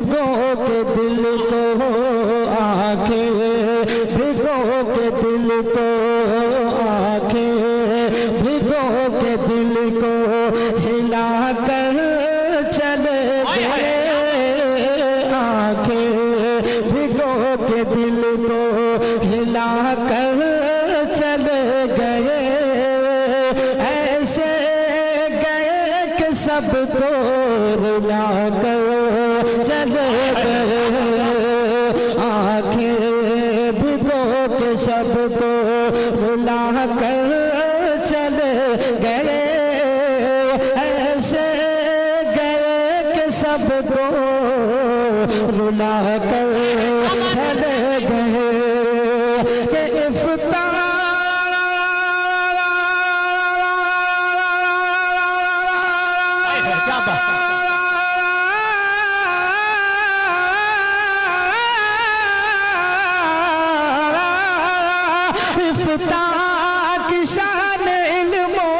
भिगो के दिल को आंखें, भिगो के दिल को आंखें, भिगो के दिल को हिला कर चले गए आंखें, भिगो के दिल को हिला कर चले गए। ऐसे गए कि सबको रुला कर चले गए आंखें, भिगो के सबको रुला कर चले गए। ऐसे गए कि सबको रुला कर चले गए कि इफ्तार की शान इल्मो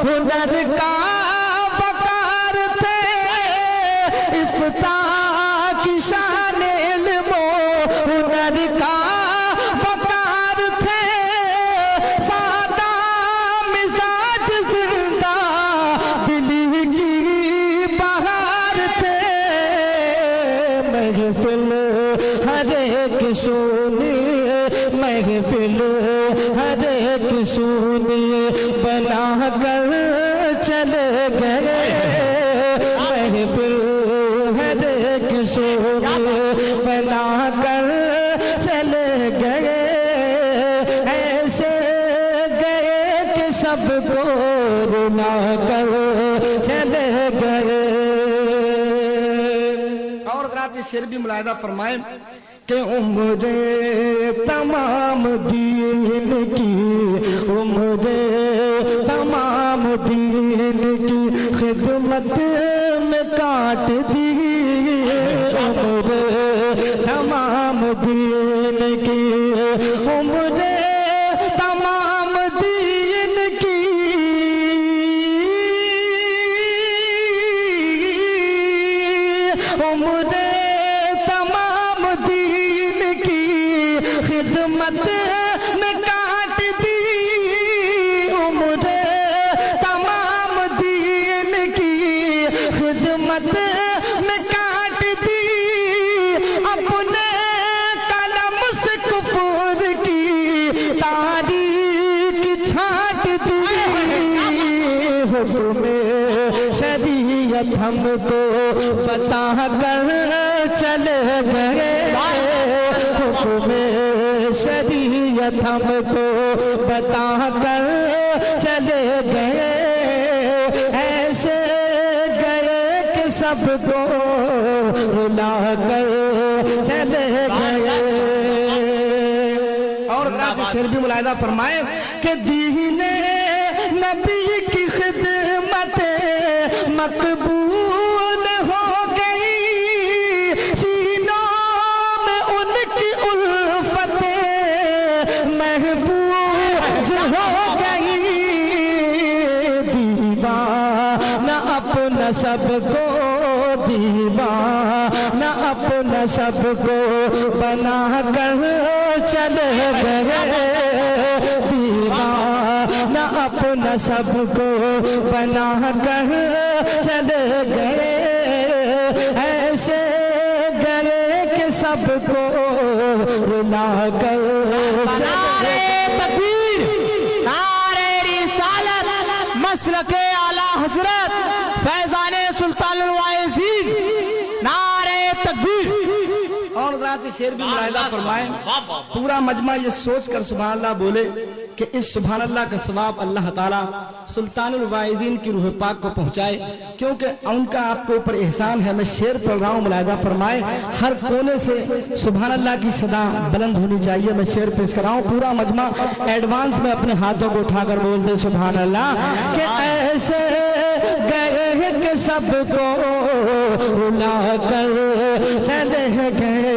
हुनर का वकार थे, इफ्ताह की शान इल्मो हुनर का वकार थे। सादा मिजाज जिंदा दिली की बहार थे। महफिल हर एक सुनिए, महफिल हर एक सुनिए बना कर चले गए। महफिल हर एक सुनिए बना कर चले गए। ऐसे गए कि सबको रुला कर चले गए। और रात शेर भी मुलाहिदा फरमाए कि उम्रे तमाम दीन की, उम्रे तमाम दीन की खिदमत में काट दी। उम्रे तमाम दीन की, उम्रे तमाम दीन की, उम्रे खिदमत में काट दी। उम्रे तमाम दीन की खिदमत में काट दी। अपने कलम से कुफर की तारीख छाट दी। हुक्म शरीयत हमको बता कर चले गए। हुक्म शरीयत हमको बता कर चले गए। ऐसे गए कि सबको रुला कर चले गए। और शेर भी मुलाहिदा फरमाए कि दीने नबी की खिदमत मकबूल हो गई। सीनों में उनकी उल्फतें महफूज हो गई। दीवाना अपना सबको, दीवाना अपना सबको बना कर चले गए। दीवाना अपना सबको बना कर चले गए। ऐसे गए कि सबको रुला कर चले। तकबीर, नारे रिसालत, मसलके आला हजरत फैजाने सुल्तानुल वाइज़ीन, नारे तकबीर। और रात शेर भी मुलाहिदा फरमाए। पूरा मजमा ये सोच कर सुभान अल्लाह बोले कि इस सुभान अल्लाह का सवाब अल्लाह ताला सुल्तानुल वाइज़ीन की रूह पाक को पहुंचाए, क्योंकि उनका आपके ऊपर एहसान है। मैं शेर पढ़ रहा हूँ, मुलाहिदा फरमाए। हर कोने से सुभान अल्लाह की सदा बुलंद होनी चाहिए। मैं शेर पेश कर रहा हूँ, पूरा मजमा एडवांस में अपने हाथों को उठाकर बोलते सुभान अल्लाह। कि ऐसे गए कि सबको रुला कर चले गए।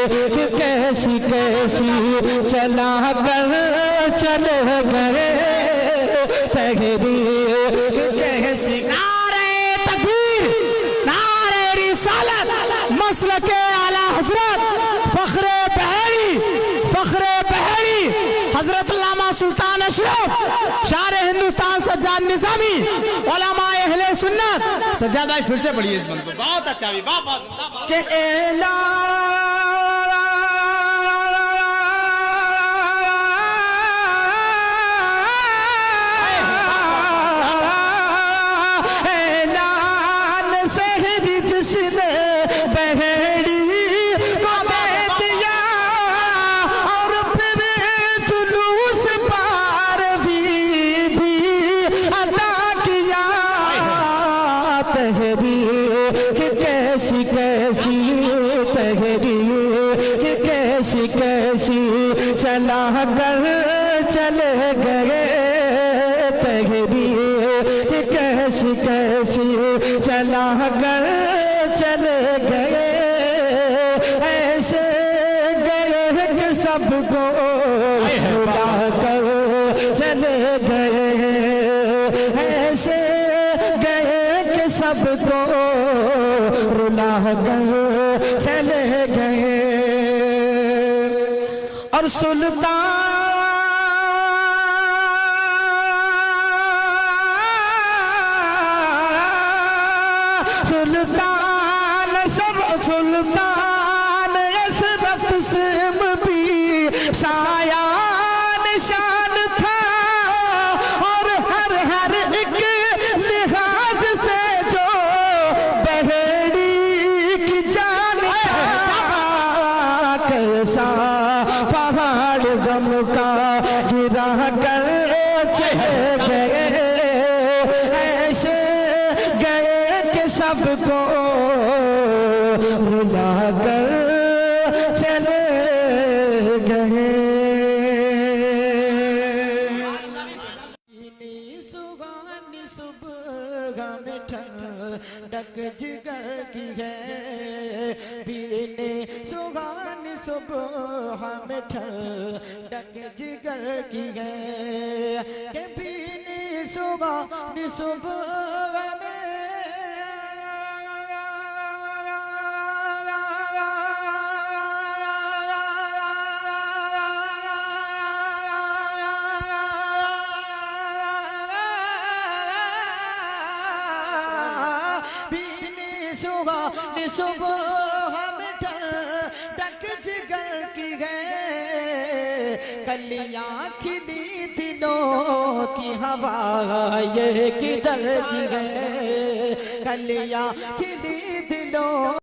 कैसी कैसी चला कर चले गए तहरीर कैसी। नारे तकबीर, नारे रिसालत, मसलके आला हजरत फख्रे बहरी हजरत अल्लामा सुल्तान अशरफ शार हिंदुस्तान सज्जाद निज़ामी उलमा अहले सुन्नत। सज्जाद भाई फिर से पढ़िए इस बंद को, बहुत अच्छा भी, वाह वाह के कैसी चला कर चले गए तहरीर कैसी कैसी चला कर चले गए। ऐसे गए कि सबको भुला कर चले गए। ऐसे गए कि सबको रुला कर चले गए। और सुल्तान अशरफ सिम भी साया निशान था। और हर एक लिहाज से जो बहेड़ी की जान कैसा पहाड़ गम का गिरा कर चले गए। ऐसे गए कि सबको रुला कर चले गए। सुगानी सुबह में ठंडक जिगर की है। पीने सुगानी सुबह में ठंडक जिगर की है। के पीने सुगानी सुबह में सुबह में ठंडक जिगर की है। कलियां खिली दिलों की हवा ये किधर जी है। कलियां खिली दिलों